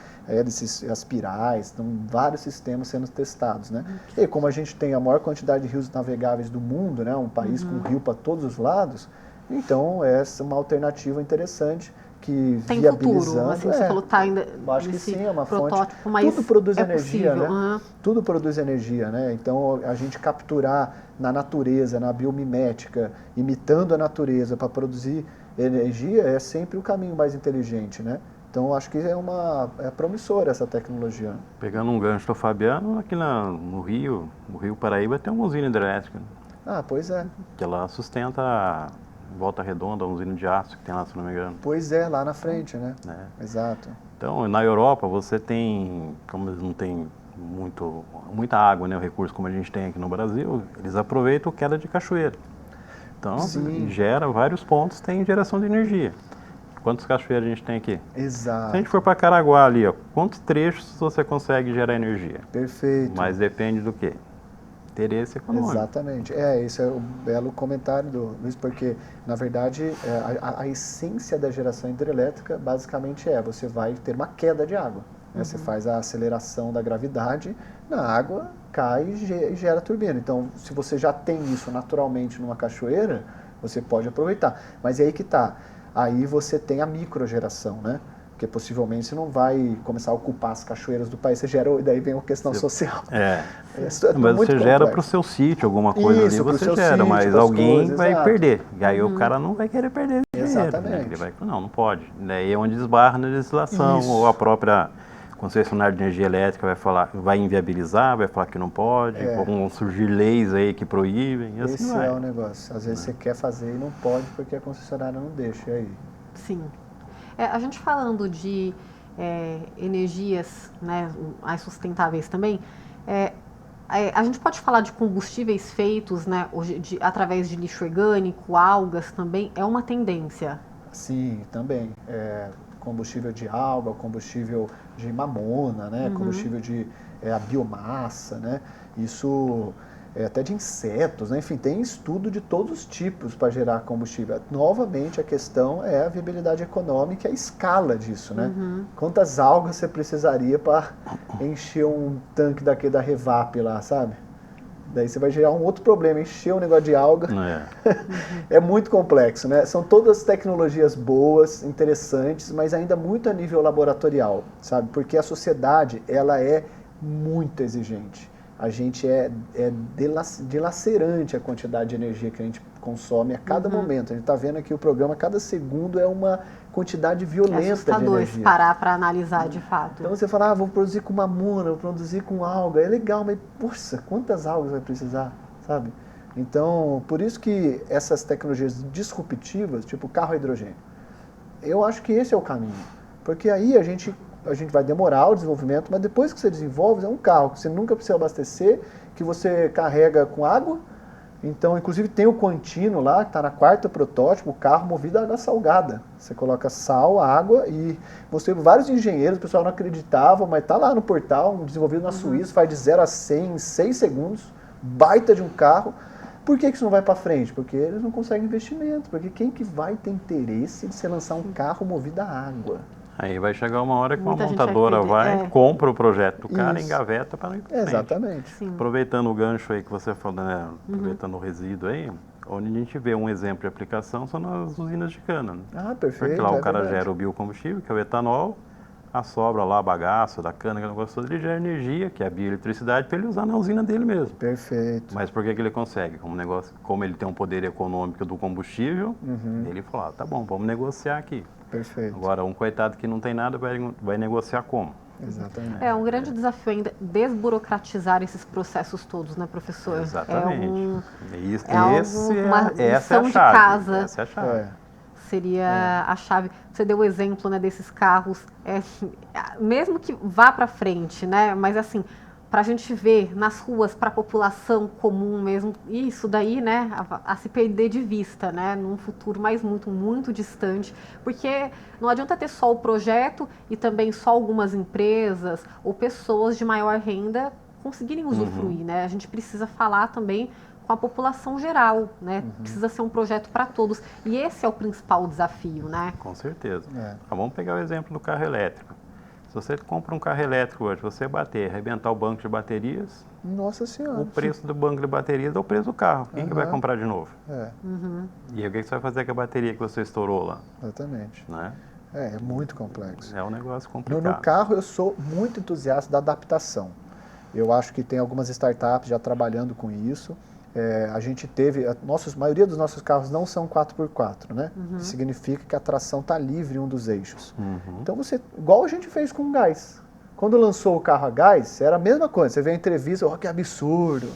aspirais, então vários sistemas sendo testados, né? E como a gente tem a maior quantidade de rios navegáveis do mundo, né, um país com rio para todos os lados, então essa é uma alternativa interessante que tem viabilizando... futuro, assim, você falou que está ainda acho que sim, é uma protótipo, fonte. mas tudo produz é energia, possível. né? Tudo produz energia, né? Então a gente capturar na natureza, na biomimética, imitando a natureza para produzir energia é sempre o caminho mais inteligente, né? Então acho que é promissora essa tecnologia. Pegando um gancho do Fabiano, aqui no Rio Paraíba tem uma usina hidrelétrica. Ah, pois é. Que ela sustenta Volta Redonda, uma usina de aço que tem lá, se não me engano. Pois é, lá na frente, né? Exato. Então, na Europa, você tem, como eles não têm muita água, né, o recurso como a gente tem aqui no Brasil, eles aproveitam queda de cachoeira. Então, gera vários pontos, tem geração de energia. Quantas cachoeiras a gente tem aqui? Exato. Se a gente for para Caraguá ali, quantos trechos você consegue gerar energia? Perfeito. Mas depende do quê? Interesse econômico. Exatamente. Esse é um belo comentário do Luiz, porque, na verdade, a essência da geração hidrelétrica, basicamente, você vai ter uma queda de água. Né? Você faz a aceleração da gravidade, na água cai e gera turbina. Então, se você já tem isso naturalmente numa cachoeira, você pode aproveitar. Mas é aí que está. aí você tem a microgeração, né? Porque possivelmente você não vai começar a ocupar as cachoeiras do país, você gera, e daí vem a questão social. Mas você gera para o seu sítio alguma coisa ali, você gera, sítio, mas alguém coisas, vai exato. perder. E aí o cara não vai querer perder dinheiro. Exatamente. Né? Ele vai falar, não pode. Daí é onde esbarra na legislação, Isso. ou a própria concessionária de energia elétrica vai falar, vai inviabilizar, vai falar que não pode, vão surgir leis aí que proíbem, e assim Esse vai. é o negócio. Às vezes você quer fazer e não pode porque a concessionária não deixa, e aí? Sim. A gente falando de energias, né, mais sustentáveis também, a gente pode falar de combustíveis feitos, né, através de lixo orgânico, algas também, é uma tendência. Sim, também. Combustível de alga, combustível de mamona, né, combustível de a biomassa, né, isso até de insetos, né? Enfim, tem estudo de todos os tipos para gerar combustível. Novamente, a questão é a viabilidade econômica e a escala disso, né? Quantas algas você precisaria para encher um tanque daquele da Revap lá, sabe? Daí você vai gerar um outro problema, encher um negócio de alga. É muito complexo, né? São todas tecnologias boas, interessantes, mas ainda muito a nível laboratorial, sabe? Porque a sociedade, ela é muito exigente. A gente é dilacerante a quantidade de energia que a gente consome a cada momento. A gente está vendo aqui o programa, cada segundo é uma quantidade violenta de energia. É assustador se parar para analisar de fato. Então você fala, vou produzir com mamona, vou produzir com alga. É legal, mas, poxa, quantas algas vai precisar, sabe? Então, por isso que essas tecnologias disruptivas, tipo carro a hidrogênio, eu acho que esse é o caminho. Porque aí a gente vai demorar o desenvolvimento, mas depois que você desenvolve, é um carro que você nunca precisa abastecer, que você carrega com água. Então, inclusive, tem o Quantino lá, que está na 4ª protótipo, o carro movido a água salgada. Você coloca sal, água e mostrei para vários engenheiros, o pessoal não acreditava, mas está lá no portal, desenvolvido na Suíça, faz de 0 a 100 em 6 segundos, baita de um carro. Por que isso não vai para frente? Porque eles não conseguem investimento, porque quem que vai ter interesse de você lançar um carro movido a água? Aí vai chegar uma hora que uma Muita gente montadora vai, compra o projeto do cara, Isso. engaveta para não ir para frente. Exatamente. Sim. Aproveitando o gancho aí que você falou, né? Aproveitando o resíduo aí, onde a gente vê um exemplo de aplicação são nas usinas de cana. Né? Ah, perfeito. Porque lá o cara verdade. gera o biocombustível, que é o etanol, a sobra lá, bagaço da cana, que negócio todo, ele gera energia, que é a bioeletricidade, para ele usar na usina dele mesmo. Perfeito. Mas por que ele consegue? Como ele tem um poder econômico do combustível, ele falou, tá bom, vamos negociar aqui. Perfeito. Agora, um coitado que não tem nada vai negociar como? Exatamente. É um grande desafio ainda desburocratizar esses processos todos, né, professor? Exatamente. Uma essa é a lição de chave. casa. Essa é a chave. Seria a chave. Você deu o exemplo, né, desses carros, mesmo que vá para frente, né, mas assim, para a gente ver nas ruas, para a população comum mesmo, isso daí, né, a se perder de vista, né, num futuro mais muito, muito distante, porque não adianta ter só o projeto e também só algumas empresas ou pessoas de maior renda conseguirem usufruir, né, a gente precisa falar também com a população geral, né, precisa ser um projeto para todos, e esse é o principal desafio, né. Com certeza. Vamos pegar o exemplo do carro elétrico. Se você compra um carro elétrico hoje, você bater, arrebentar o banco de baterias, Nossa Senhora. o preço do banco de baterias é o preço do carro. Quem que vai comprar de novo? E aí, o que você vai fazer com a bateria que você estourou lá? Exatamente. Né? É muito complexo. É um negócio complicado. No carro, eu sou muito entusiasta da adaptação. Eu acho que tem algumas startups já trabalhando com isso. A gente teve, a maioria dos nossos carros não são 4x4, né? Significa que a tração está livre em um dos eixos. Então igual a gente fez com o gás. Quando lançou o carro a gás, era a mesma coisa. Você vê a entrevista, que absurdo,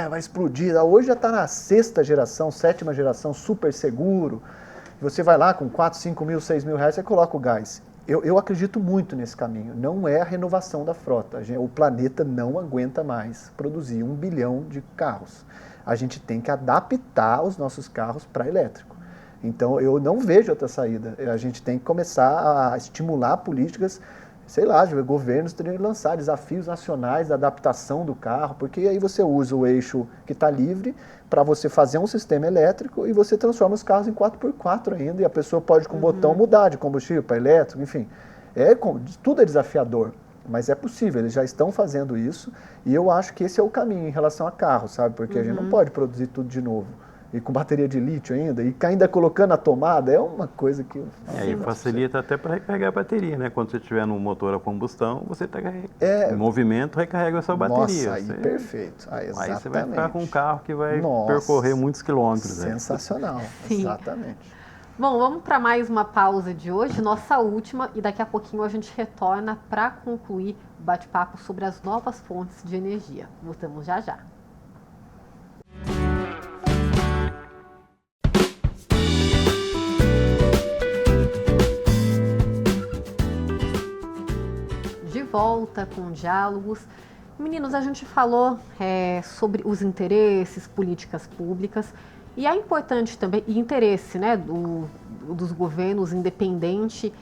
vai explodir. Hoje já está na 6ª geração, 7ª geração, super seguro. Você vai lá com 4, 5 mil, 6 mil reais, você coloca o gás. Eu acredito muito nesse caminho. Não é a renovação da frota. O planeta não aguenta mais produzir 1 bilhão de carros. A gente tem que adaptar os nossos carros para elétrico. Então, eu não vejo outra saída. A gente tem que começar a estimular políticas, sei lá, governos teriam que lançar desafios nacionais da adaptação do carro, porque aí você usa o eixo que está livre para você fazer um sistema elétrico e você transforma os carros em 4x4 ainda, e a pessoa pode com o botão mudar de combustível para elétrico, enfim. Tudo é desafiador. Mas é possível, eles já estão fazendo isso, e eu acho que esse é o caminho em relação a carro, sabe? Porque a gente não pode produzir tudo de novo. A gente tem que e com bateria de lítio ainda, e ainda colocando a tomada, é uma coisa que... E facilita até para recarregar a bateria, né? Quando você estiver no motor a combustão, você está em movimento, recarrega a sua bateria. Nossa, aí perfeito. Aí você vai ficar com um carro que vai percorrer muitos quilômetros. Sensacional, exatamente. Bom, vamos para mais uma pausa de hoje, nossa última, e daqui a pouquinho a gente retorna para concluir o bate-papo sobre as novas fontes de energia. Voltamos já já. De volta com diálogos. Meninos, a gente falou sobre os interesses, políticas públicas, e é importante também, e interesse, né, dos governos, independente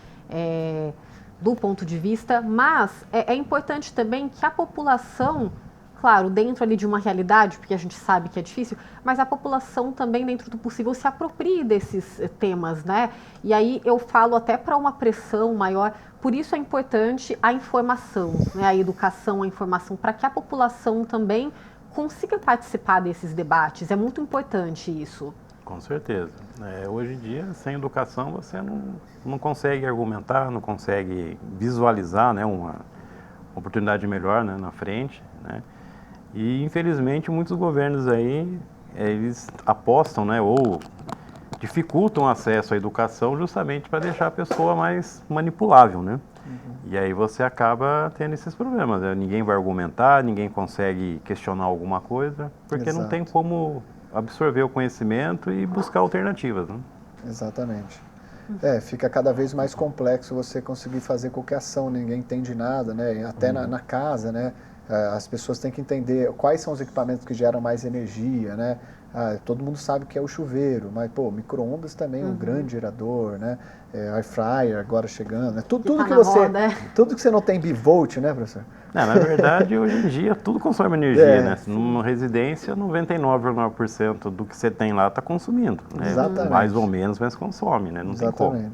do ponto de vista, mas é importante também que a população, claro, dentro ali de uma realidade, porque a gente sabe que é difícil, mas a população também, dentro do possível, se aproprie desses temas, né? E aí eu falo até para uma pressão maior, por isso é importante a informação, né? A educação, a informação, para que a população também consiga participar desses debates. É muito importante isso. Com certeza. Hoje em dia, sem educação, você não consegue argumentar, não consegue visualizar, né, uma oportunidade melhor, né, na frente, né? E, infelizmente, muitos governos aí, eles apostam, né, ou dificultam o acesso à educação justamente para deixar a pessoa mais manipulável, né? E aí você acaba tendo esses problemas, né? Ninguém vai argumentar, ninguém consegue questionar alguma coisa, porque não tem como absorver o conhecimento e buscar alternativas, né? Exatamente. Fica cada vez mais complexo você conseguir fazer qualquer ação, ninguém entende nada, né? Até na casa, né? As pessoas têm que entender quais são os equipamentos que geram mais energia, né? Todo mundo sabe que é o chuveiro, mas, micro-ondas também é um grande gerador, né? Air fryer agora chegando, né? Tudo que você não tem bivolt, né, professor? Na verdade, hoje em dia, tudo consome energia, né? Numa residência, 99,9% do que você tem lá está consumindo, né? Exatamente. Mais ou menos, mas consome, né? Não tem como.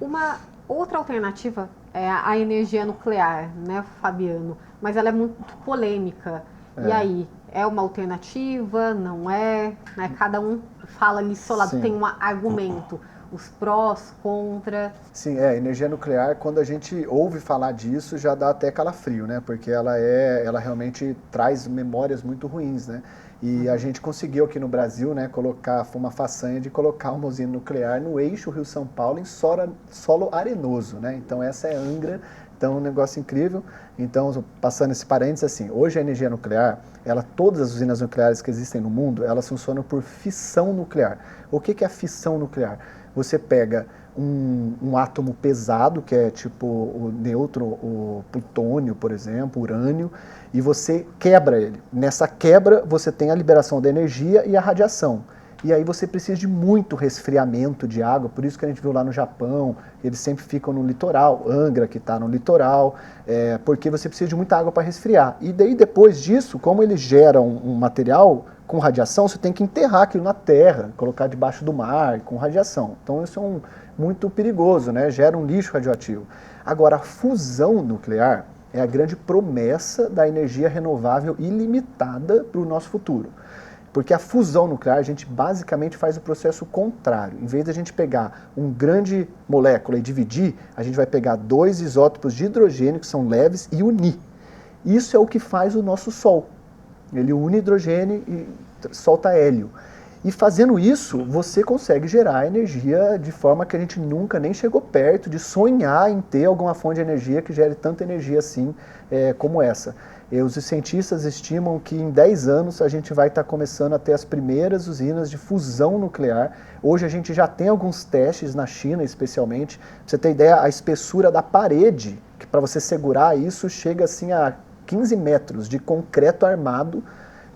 Uma outra alternativa é a energia nuclear, né, Fabiano? Mas ela é muito polêmica. E aí, é uma alternativa, não é? Né? Cada um fala ali do seu lado, tem um argumento, os prós, contra. Sim, energia nuclear, quando a gente ouve falar disso, já dá até calafrio, né? Porque ela realmente traz memórias muito ruins, né? E a gente conseguiu aqui no Brasil, né, foi uma façanha de colocar uma usina nuclear no eixo Rio-São Paulo em solo arenoso, né? Então essa é Angra. Então, um negócio incrível. Então, passando esse parênteses, assim, hoje a energia nuclear, todas as usinas nucleares que existem no mundo, elas funcionam por fissão nuclear. O que é a fissão nuclear? Você pega um átomo pesado, que é tipo o nêutron, o plutônio, por exemplo, urânio, e você quebra ele. Nessa quebra, você tem a liberação da energia e a radiação. E aí você precisa de muito resfriamento de água, por isso que a gente viu lá no Japão, eles sempre ficam no litoral, Angra que está no litoral, porque você precisa de muita água para resfriar. E daí depois disso, como eles geram um material com radiação, você tem que enterrar aquilo na terra, colocar debaixo do mar com radiação. Então isso é muito perigoso, né? Gera um lixo radioativo. Agora, a fusão nuclear é a grande promessa da energia renovável ilimitada para o nosso futuro. Porque a fusão nuclear, a gente basicamente faz o processo contrário. Em vez de a gente pegar uma grande molécula e dividir, a gente vai pegar 2 isótopos de hidrogênio, que são leves, e unir. Isso é o que faz o nosso Sol. Ele une hidrogênio e solta hélio. E fazendo isso, você consegue gerar energia de forma que a gente nunca nem chegou perto de sonhar em ter alguma fonte de energia que gere tanta energia assim como essa. Os cientistas estimam que em 10 anos a gente vai estar começando a ter as primeiras usinas de fusão nuclear. Hoje a gente já tem alguns testes na China, especialmente. Pra você ter ideia, a espessura da parede, que para você segurar isso, chega assim a 15 metros de concreto armado,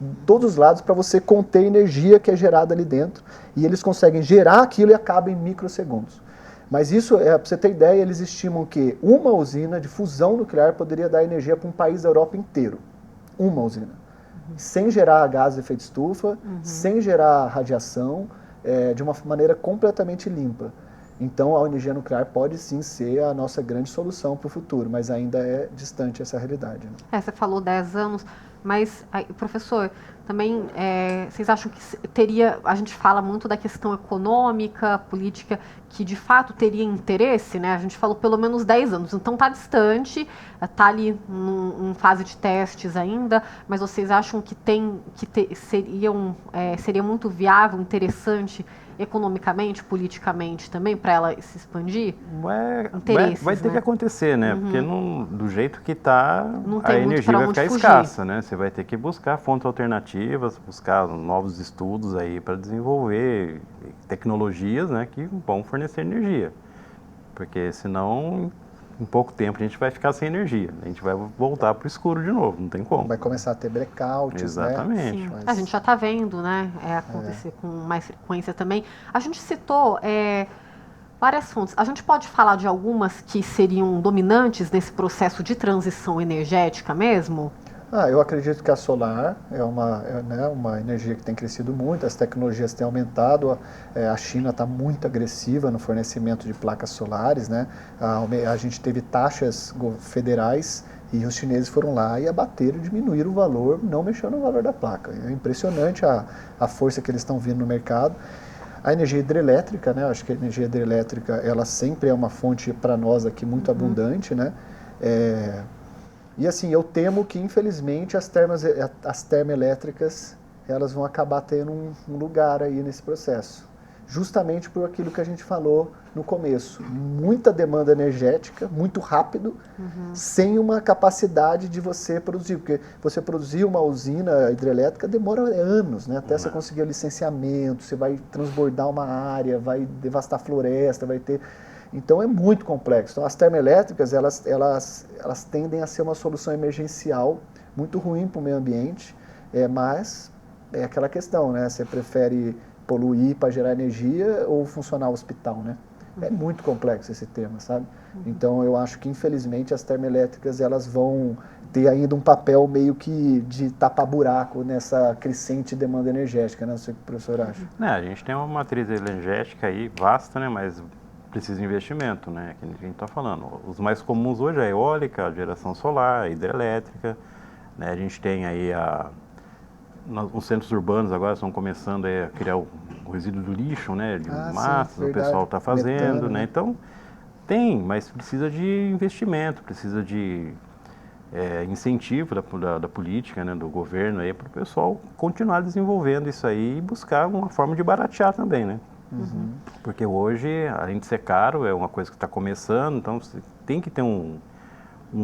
de todos os lados, para você conter a energia que é gerada ali dentro. E eles conseguem gerar aquilo e acaba em microsegundos. Mas isso, para você ter ideia, eles estimam que uma usina de fusão nuclear poderia dar energia para um país da Europa inteiro. Uma usina. Sem gerar gás de efeito estufa, sem gerar radiação, de uma maneira completamente limpa. Então, a energia nuclear pode sim ser a nossa grande solução para o futuro, mas ainda é distante essa realidade. Né? Você falou 10 anos. Mas, professor, também vocês acham que a gente fala muito da questão econômica, política, que de fato teria interesse, né? A gente falou pelo menos 10 anos, então está distante, está ali em fase de testes ainda, mas vocês acham que seria muito viável, interessante economicamente, politicamente também, para ela se expandir? Vai ter que acontecer, né? Porque do jeito que está, a energia vai ficar fugir. escassa, né? Você vai ter que buscar fontes alternativas, buscar novos estudos aí para desenvolver tecnologias, né, que vão fornecer energia. Porque senão, em pouco tempo, a gente vai ficar sem energia. A gente vai voltar para o escuro de novo, não tem como. Vai começar a ter blackouts, exatamente, né? Sim. A gente já está vendo, né, acontecer com mais frequência também. A gente citou várias fontes. A gente pode falar de algumas que seriam dominantes nesse processo de transição energética mesmo? Eu acredito que a solar é uma energia que tem crescido muito, as tecnologias têm aumentado, a China está muito agressiva no fornecimento de placas solares, né? A gente teve taxas federais e os chineses foram lá e abateram, diminuíram o valor, não mexendo no valor da placa. É impressionante a força que eles estão vindo no mercado. A energia hidrelétrica, né? Acho que a energia hidrelétrica ela sempre é uma fonte para nós aqui muito abundante, né? E assim, eu temo que, infelizmente, as termoelétricas elas vão acabar tendo um lugar aí nesse processo. Justamente por aquilo que a gente falou no começo. Muita demanda energética, muito rápido, sem uma capacidade de você produzir. Porque você produzir uma usina hidrelétrica demora anos, né? Até você conseguir o licenciamento, você vai transbordar uma área, vai devastar floresta, vai ter... Então é muito complexo. Então as termoelétricas elas tendem a ser uma solução emergencial muito ruim para o meio ambiente, mas é aquela questão, né? Você prefere poluir para gerar energia ou funcionar o hospital, né? É muito complexo esse tema, sabe? Então eu acho que infelizmente as termoelétricas elas vão ter ainda um papel meio que de tapar buraco nessa crescente demanda energética, né? Não sei o que o professor acha. A gente tem uma matriz energética aí vasta, né? Mas precisa de investimento, né? Que a gente está falando. Os mais comuns hoje é a eólica, a geração solar, a hidrelétrica, né? A gente tem aí os centros urbanos agora estão começando a criar o resíduo do lixo, né? De massas, o pessoal está fazendo, metano, né? Então, mas precisa de investimento, precisa de incentivo da política, né? Do governo aí para o pessoal continuar desenvolvendo isso aí e buscar uma forma de baratear também, né? Porque hoje, além de ser caro, é uma coisa que está começando, então você tem que ter um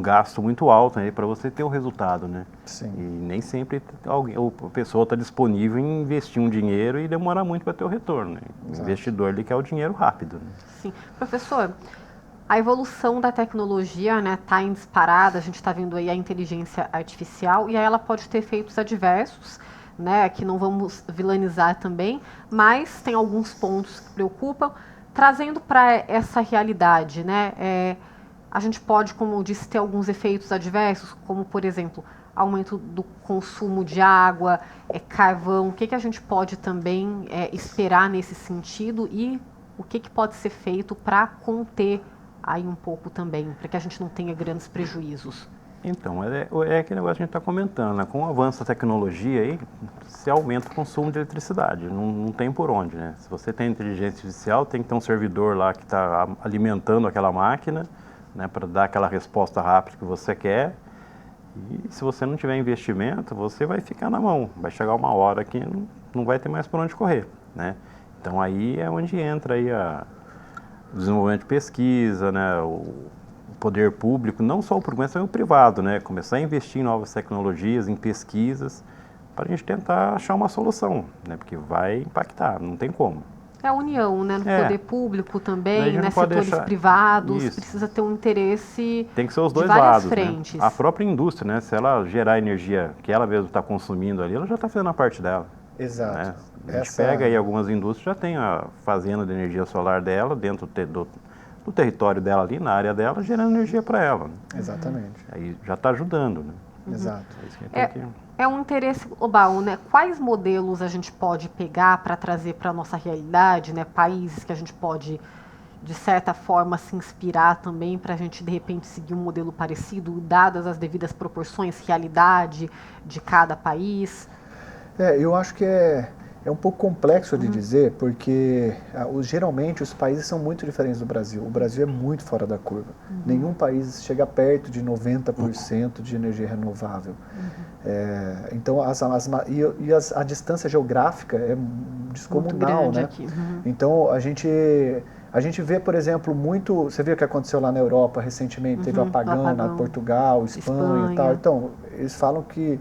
gasto muito alto aí para você ter o resultado, né? Sim. E nem sempre a pessoa está disponível em investir um dinheiro e demorar muito para ter o retorno, né? O investidor ele quer o dinheiro rápido, né? Sim. Professor, a evolução da tecnologia, né, está em disparada, a gente está vendo aí a inteligência artificial e aí ela pode ter efeitos adversos, né, que não vamos vilanizar também, mas tem alguns pontos que preocupam, trazendo para essa realidade, né, a gente pode, como eu disse, ter alguns efeitos adversos, como, por exemplo, aumento do consumo de água, carvão, o que a gente pode também esperar nesse sentido e o que pode ser feito para conter aí um pouco também, para que a gente não tenha grandes prejuízos. Então, é aquele negócio que a gente está comentando, né? Com o avanço da tecnologia aí, se aumenta o consumo de eletricidade, não tem por onde, né? Se você tem inteligência artificial, tem que ter um servidor lá que está alimentando aquela máquina, né, para dar aquela resposta rápida que você quer. E se você não tiver investimento, você vai ficar na mão. Vai chegar uma hora que não vai ter mais por onde correr, né? Então aí é onde entra aí o desenvolvimento de pesquisa, né, o poder público, não só o público, mas também o privado, né? Começar a investir em novas tecnologias, em pesquisas, para a gente tentar achar uma solução, né? Porque vai impactar, não tem como. É a união, né? No poder público também, né? Setores privados, precisa ter um interesse. Tem que ser os dois de várias lados, frentes. Né? A própria indústria, né? Se ela gerar energia que ela mesma está consumindo ali, ela já está fazendo a parte dela. Exato. Né? A gente pega aí algumas indústrias, já tem a fazenda de energia solar dela dentro do território dela ali, na área dela, gerando energia para ela. Né? Exatamente. Aí já está ajudando, né? Exato. É um interesse global, né? Quais modelos a gente pode pegar para trazer para a nossa realidade, né? Países que a gente pode de certa forma, se inspirar também para a gente, de repente, seguir um modelo parecido, dadas as devidas proporções, realidade de cada país? Eu acho que é um pouco complexo de dizer, porque geralmente os países são muito diferentes do Brasil. O Brasil é muito fora da curva. Nenhum país chega perto de 90% de energia renovável. Então, a distância geográfica é descomunal, né? Aqui. Então, a gente vê, por exemplo, muito... Você viu o que aconteceu lá na Europa recentemente? Teve apagão na Portugal, Espanha e tal. Então, eles falam que...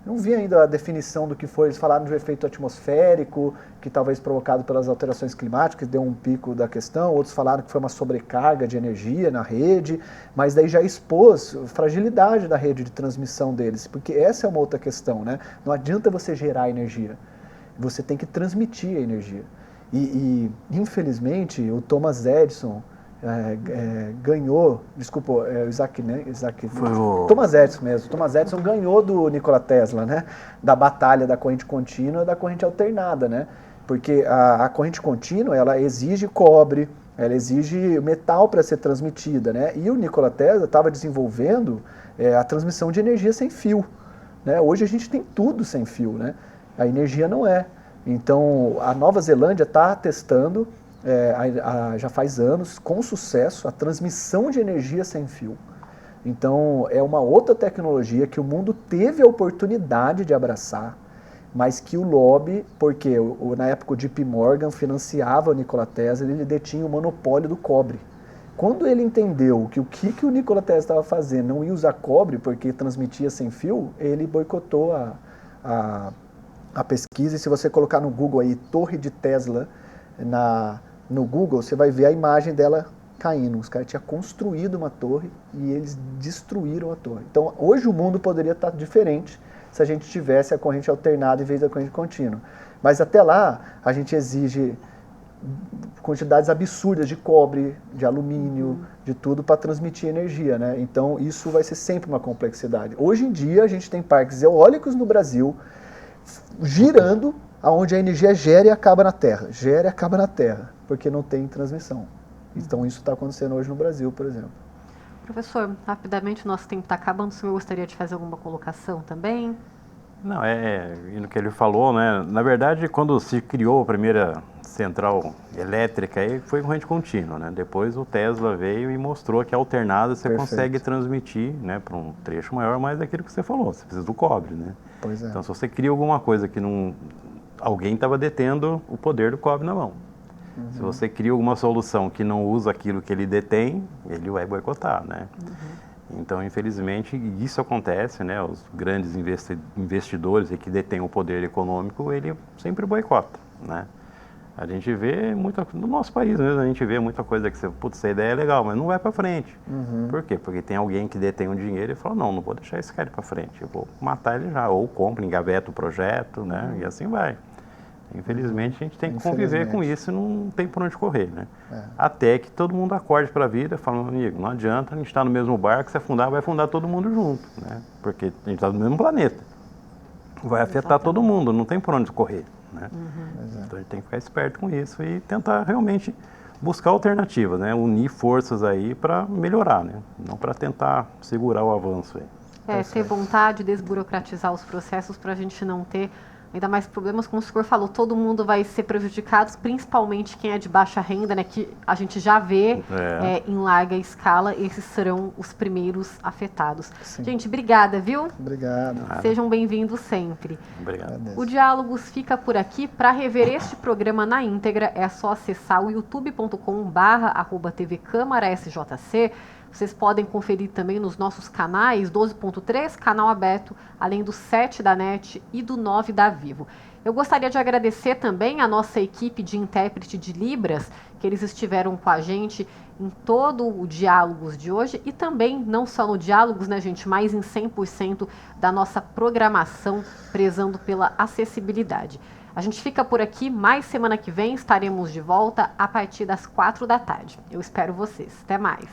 Não vi ainda a definição do que foi. Eles falaram de um efeito atmosférico, que talvez provocado pelas alterações climáticas, deu um pico da questão. Outros falaram que foi uma sobrecarga de energia na rede, mas daí já expôs a fragilidade da rede de transmissão deles, porque essa é uma outra questão, né? Não adianta você gerar energia, você tem que transmitir a energia. E infelizmente, o Thomas Edison ganhou, desculpa, Thomas Edison mesmo. Thomas Edison ganhou do Nikola Tesla, né? Da batalha da corrente contínua e da corrente alternada, né? Porque a corrente contínua, ela exige cobre, ela exige metal para ser transmitida, né? E o Nikola Tesla estava desenvolvendo a transmissão de energia sem fio, né? Hoje a gente tem tudo sem fio, né? A energia não é. Então, a Nova Zelândia está testando, já faz anos, com sucesso, a transmissão de energia sem fio. Então, é uma outra tecnologia que o mundo teve a oportunidade de abraçar, mas que o lobby, porque na época o JP Morgan financiava o Nikola Tesla, ele detinha o monopólio do cobre. Quando ele entendeu que o que o Nikola Tesla estava fazendo não ia usar cobre porque transmitia sem fio, ele boicotou a pesquisa. E se você colocar no Google aí, Torre de Tesla, no Google, você vai ver a imagem dela caindo. Os caras tinham construído uma torre e eles destruíram a torre. Então, hoje o mundo poderia estar diferente se a gente tivesse a corrente alternada em vez da corrente contínua. Mas até lá, a gente exige quantidades absurdas de cobre, de alumínio, de tudo para transmitir energia, né? Então, isso vai ser sempre uma complexidade. Hoje em dia, a gente tem parques eólicos no Brasil girando, onde a energia gera e acaba na Terra. Gera e acaba na Terra, porque não tem transmissão. Então, isso está acontecendo hoje no Brasil, por exemplo. Professor, rapidamente o nosso tempo está acabando. O senhor gostaria de fazer alguma colocação também? Não, e no que ele falou, né? Na verdade, quando se criou a primeira central elétrica, aí foi corrente contínua, né? Depois o Tesla veio e mostrou que alternada você consegue transmitir, né, para um trecho maior, mas é aquilo que você falou, você precisa do cobre, né? Pois é. Então, se você cria alguma coisa que não... Alguém estava detendo o poder do cobre na mão. Se você cria alguma solução que não usa aquilo que ele detém, ele vai boicotar, né? Então, infelizmente, isso acontece, né? Os grandes investidores que detêm o poder econômico, ele sempre boicota, né? A gente vê no nosso país mesmo, a gente vê muita coisa que essa ideia é legal, mas não vai para frente. Por quê? Porque tem alguém que detém o dinheiro e fala, não vou deixar esse cara ir para frente, eu vou matar ele já, ou compra, engaveta o projeto, né? E assim vai. Infelizmente, a gente tem que conviver com isso e não tem por onde correr, né? Até que todo mundo acorde para a vida, falando, amigo, não adianta a gente estar no mesmo barco, se afundar, vai afundar todo mundo junto, né? Porque a gente está no mesmo planeta. Vai afetar todo mundo, não tem por onde correr, né? Então, a gente tem que ficar esperto com isso e tentar realmente buscar alternativas, né? Unir forças aí para melhorar, né? Não para tentar segurar o avanço aí. Ter vontade, desburocratizar os processos para a gente não ter ainda mais problemas, como o senhor falou, todo mundo vai ser prejudicado, principalmente quem é de baixa renda, né, que a gente já vê em larga escala, esses serão os primeiros afetados. Sim. Gente, obrigada, viu? Obrigado. Sejam bem-vindos sempre. Obrigado. O Diálogos fica por aqui. Para rever este programa na íntegra, é só acessar o youtube.com/tvcâmara-sjc. Vocês podem conferir também nos nossos canais 12.3, canal aberto, além do 7 da NET e do 9 da Vivo. Eu gostaria de agradecer também a nossa equipe de intérprete de Libras, que eles estiveram com a gente em todo o Diálogos de hoje e também, não só no Diálogos, né, gente, mas em 100% da nossa programação, prezando pela acessibilidade. A gente fica por aqui, mais semana que vem estaremos de volta a partir das 4 da tarde. Eu espero vocês. Até mais.